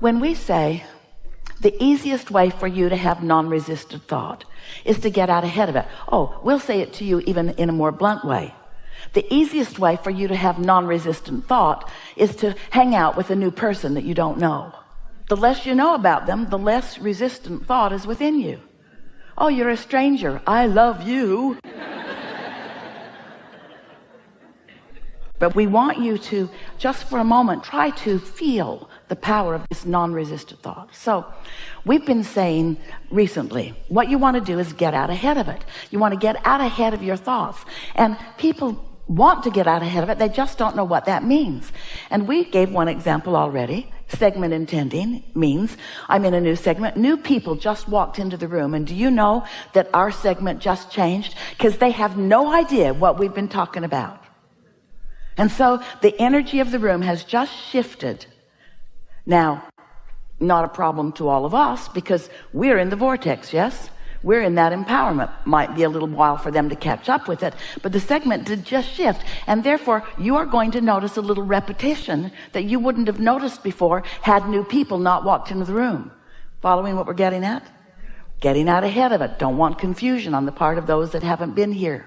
When we say the easiest way for you to have non-resistant thought is to get out ahead of it. Oh, we'll say it to you even in a more blunt way. The easiest way for you to have non-resistant thought is to hang out with a new person that you don't know. The less you know about them, the less resistant thought is within you. Oh, you're a stranger. I love you. But we want you to, just for a moment, try to feel the power of this non-resistant thought. So we've been saying recently, what you want to do is get out ahead of it. You want to get out ahead of your thoughts. And people want to get out ahead of it. They just don't know what that means. And we gave one example already. Segment intending means I'm in a new segment. New people just walked into the room. And do you know that our segment just changed? Because they have no idea what we've been talking about. And so the energy of the room has just shifted. Now, not a problem to all of us because we're in the vortex, yes? We're in that empowerment. Might be a little while for them to catch up with it, but the segment did just shift. And therefore, you are going to notice a little repetition that you wouldn't have noticed before had new people not walked into the room. Following what we're getting at? Getting out ahead of it. Don't want confusion on the part of those that haven't been here.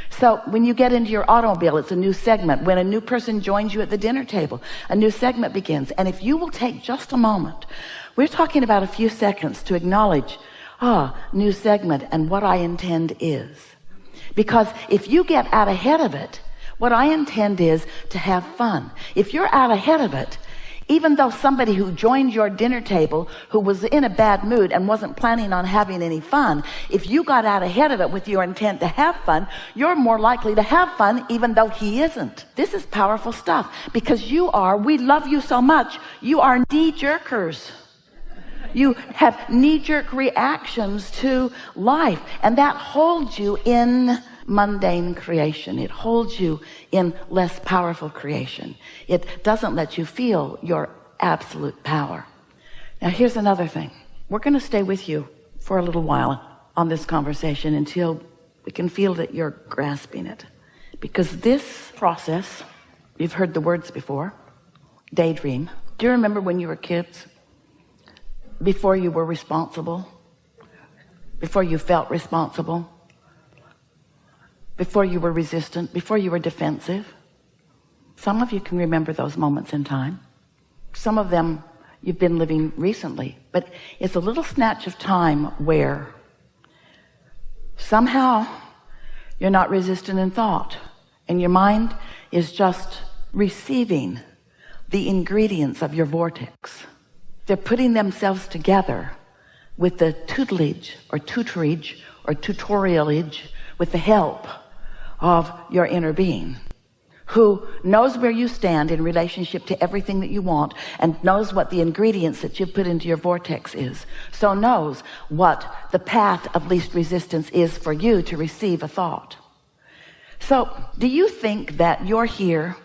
So when you get into your automobile, it's a new segment. When a new person joins you at the dinner table, a new segment begins. And if you will take just a moment, we're talking about a few seconds to acknowledge, new segment and what I intend is. Because if you get out ahead of it, what I intend is to have fun. If you're out ahead of it, even though somebody who joined your dinner table who was in a bad mood and wasn't planning on having any fun, if you got out ahead of it with your intent to have fun, you're more likely to have fun even though he isn't. This is powerful stuff because we love you so much, you are knee-jerkers. You have knee-jerk reactions to life, and that holds you in mundane creation. It holds you in less powerful creation. It doesn't let you feel your absolute power. Now here's another thing. We're going to stay with you for a little while on this conversation until we can feel that you're grasping it. Because this process, you've heard the words before, daydream. Do you remember when you were kids? Before you were responsible? Before you felt responsible? Before you were resistant, before you were defensive? Some of you can remember those moments in time. Some of them you've been living recently, but it's a little snatch of time where somehow you're not resistant in thought and your mind is just receiving the ingredients of your vortex. They're putting themselves together with the tutelage or tutorialage with the help of your inner being who knows where you stand in relationship to everything that you want and knows what the ingredients that you've put into your vortex is. So knows what the path of least resistance is for you to receive a thought. So do you think that you're here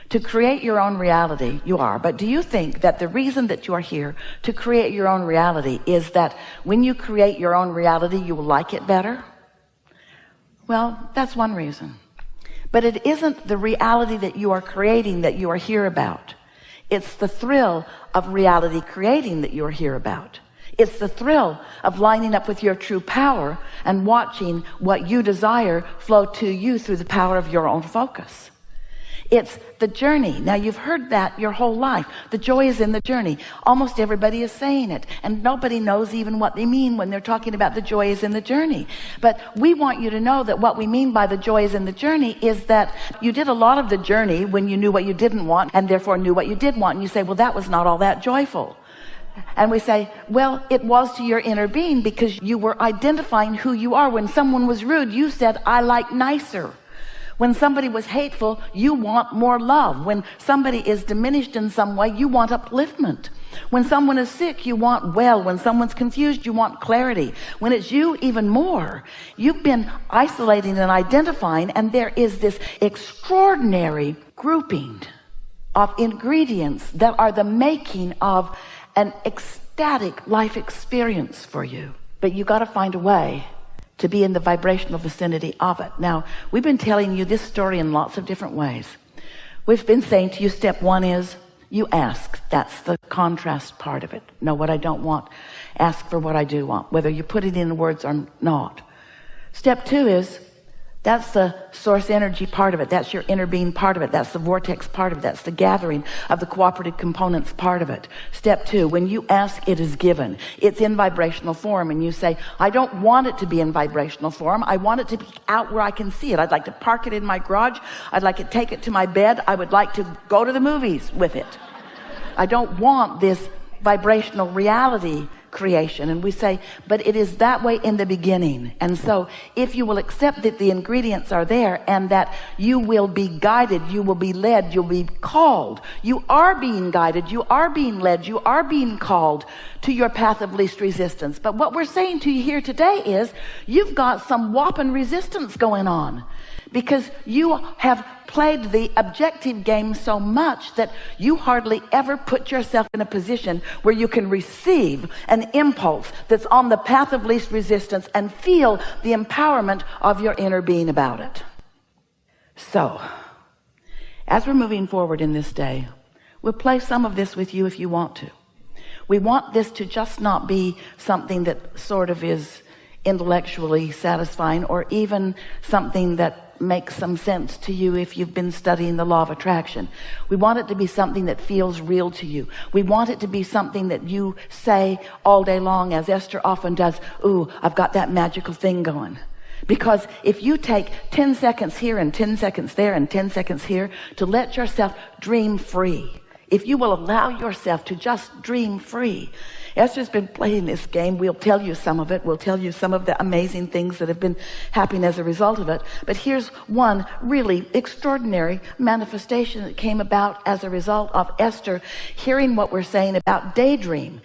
to create your own reality? You are, but do you think that the reason that you are here to create your own reality is that when you create your own reality, you will like it better? Well, that's one reason. But it isn't the reality that you are creating that you are here about. It's the thrill of reality creating that you are here about. It's the thrill of lining up with your true power and watching what you desire flow to you through the power of your own focus. It's the journey. Now you've heard that your whole life. The joy is in the journey. Almost everybody is saying it, and nobody knows even what they mean when they're talking about the joy is in the journey. But we want you to know that what we mean by the joy is in the journey is that you did a lot of the journey when you knew what you didn't want and therefore knew what you did want. And you say, well, that was not all that joyful. And we say, well, it was to your inner being because you were identifying who you are. When someone was rude, you said, I like nicer. When somebody was hateful, you want more love. When somebody is diminished in some way, you want upliftment. When someone is sick, you want well. When someone's confused, you want clarity. When it's you, even more. You've been isolating and identifying, and there is this extraordinary grouping of ingredients that are the making of an ecstatic life experience for you. But you got to find a way to be in the vibrational vicinity of it. Now, we've been telling you this story in lots of different ways. We've been saying to you, step one is You ask. That's the contrast part of it. Know what I don't want. Ask for what I do want, whether you put it in words or not. Step 2 is, that's the source energy part of it. That's your inner being part of it. That's the vortex part of it. That's the gathering of the cooperative components part of it. Step 2, when you ask, it is given. It's in vibrational form, and you say, I don't want it to be in vibrational form. I want it to be out where I can see it. I'd like to park it in my garage. I'd like to take it to my bed. I would like to go to the movies with it. I don't want this vibrational reality creation. And we say, but it is that way in the beginning. And so if you will accept that the ingredients are there, and that you will be guided, you will be led, you'll be called, you are being guided, you are being led, you are being called to your path of least resistance. But what we're saying to you here today is, you've got some whopping resistance going on, because you have played the objective game so much that you hardly ever put yourself in a position where you can receive an impulse that's on the path of least resistance and feel the empowerment of your inner being about it. So, as we're moving forward in this day, we'll play some of this with you if you want to. We want this to just not be something that sort of is intellectually satisfying, or even something that makes some sense to you if you've been studying the law of attraction. We want it to be something that feels real to you. We want it to be something that you say all day long, as Esther often does, ooh, I've got that magical thing going. Because if you take 10 seconds here and 10 seconds there and 10 seconds here to let yourself dream free, if you will allow yourself to just dream free. Esther's been playing this game. We'll tell you some of it. We'll tell you some of the amazing things that have been happening as a result of it. But here's one really extraordinary manifestation that came about as a result of Esther hearing what we're saying about daydream.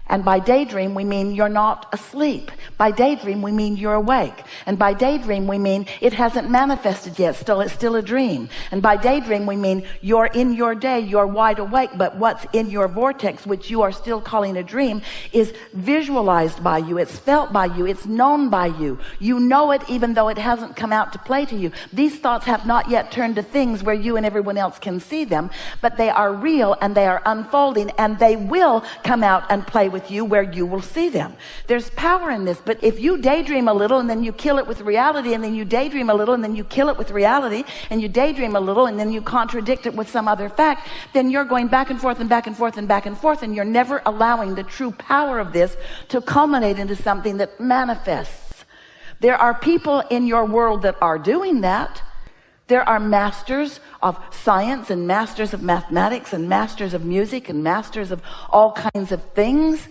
And by daydream, we mean you're not asleep. By daydream, we mean you're awake. And by daydream, we mean it hasn't manifested yet. It's still a dream. And by daydream, we mean you're in your day, you're wide awake, but what's in your vortex, which you are still calling a dream, is visualized by you. It's felt by you. It's known by you. You know it even though it hasn't come out to play to you. These thoughts have not yet turned to things where you and everyone else can see them, but they are real and they are unfolding, and they will come out and play with you where you will see them. There's power in this. But if you daydream a little and then you kill it with reality, and then you daydream a little and then you kill it with reality, and you daydream a little and then you contradict it with some other fact, then you're going back and forth and back and forth and back and forth, and you're never allowing the true power of this to culminate into something that manifests. There are people in your world that are doing that. There are masters of science and masters of mathematics and masters of music and masters of all kinds of things.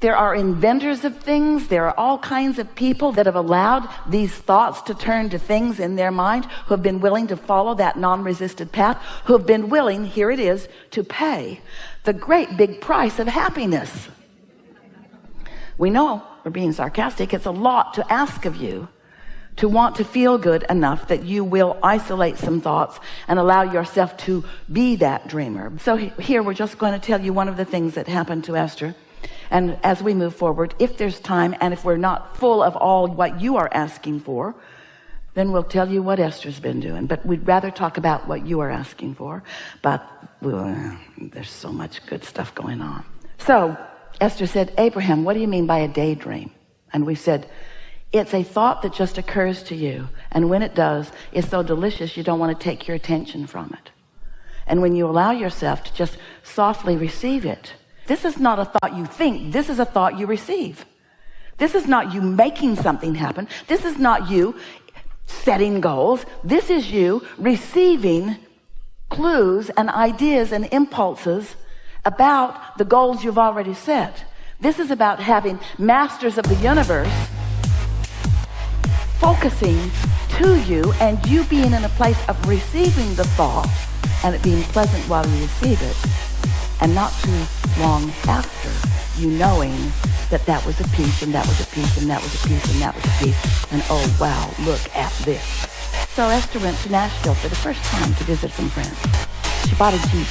There are inventors of things. There are all kinds of people that have allowed these thoughts to turn to things in their mind, who have been willing to follow that non-resisted path, who have been willing, here it is, to pay the great big price of happiness. We know, we're being sarcastic, it's a lot to ask of you to want to feel good enough that you will isolate some thoughts and allow yourself to be that dreamer. So here we're just going to tell you one of the things that happened to Esther. And as we move forward, if there's time, and if we're not full of all what you are asking for, then we'll tell you what Esther's been doing. But we'd rather talk about what you are asking for. But there's so much good stuff going on. So Esther said, Abraham, what do you mean by a daydream? And we said, it's a thought that just occurs to you. And when it does, it's so delicious you don't want to take your attention from it. And when you allow yourself to just softly receive it, this is not a thought you think. This is a thought you receive. This is not you making something happen. This is not you setting goals. This is you receiving clues and ideas and impulses about the goals you've already set. This is about having masters of the universe focusing to you, and you being in a place of receiving the thought and it being pleasant while you receive it, and not too long after, you knowing that that was a piece, and that was a piece, and that was a piece, and that was a piece, and oh wow, look at this. So Esther went to Nashville for the first time to visit some friends. She bought a Jeep,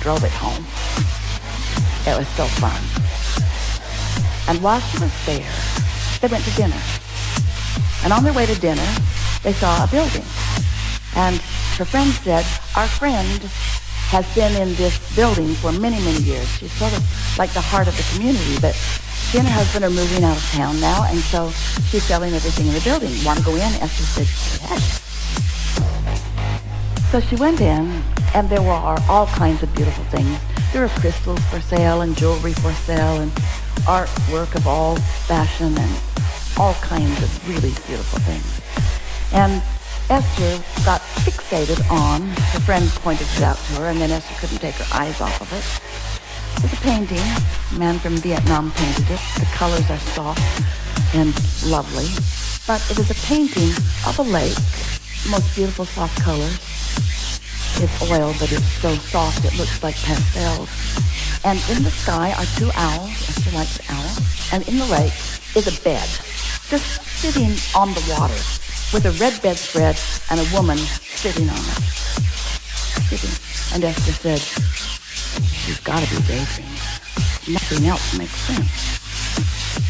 drove it home. It was so fun. And while she was there, they went to dinner. And on their way to dinner, they saw a building. And her friend said, our friend has been in this building for many, many years. She's sort of like the heart of the community, but she and her husband are moving out of town now, and so she's selling everything in the building. Want to go in? Esther said, yes. So she went in, and there were all kinds of beautiful things. There were crystals for sale and jewelry for sale and artwork of all fashion and all kinds of really beautiful things. And Esther got fixated on, her friend pointed it out to her, and then Esther couldn't take her eyes off of it. It was a painting. A man from Vietnam painted it. The colors are soft and lovely. But it is a painting of a lake, the most beautiful soft colors. It's oil, but it's so soft it looks like pastels. And in the sky are two owls. Esther likes owls. And in the lake is a bed, just sitting on the water, with a red bedspread and a woman sitting on it. Sitting. And Esther said, she's got to be daydreaming. Nothing else makes sense.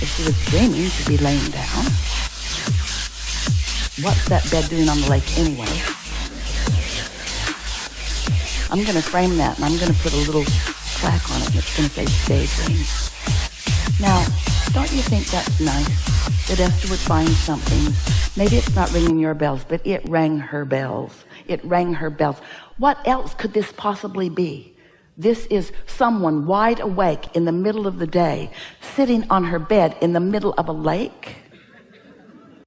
If she was dreaming, she'd be laying down. What's that bed doing on the lake anyway? I'm going to frame that, and I'm going to put a little plaque on it that's going to say daydream. Now, don't you think that's nice that Esther would find something? Maybe it's not ringing your bells, but it rang her bells. It rang her bells. What else could this possibly be? This is someone wide awake in the middle of the day, sitting on her bed in the middle of a lake.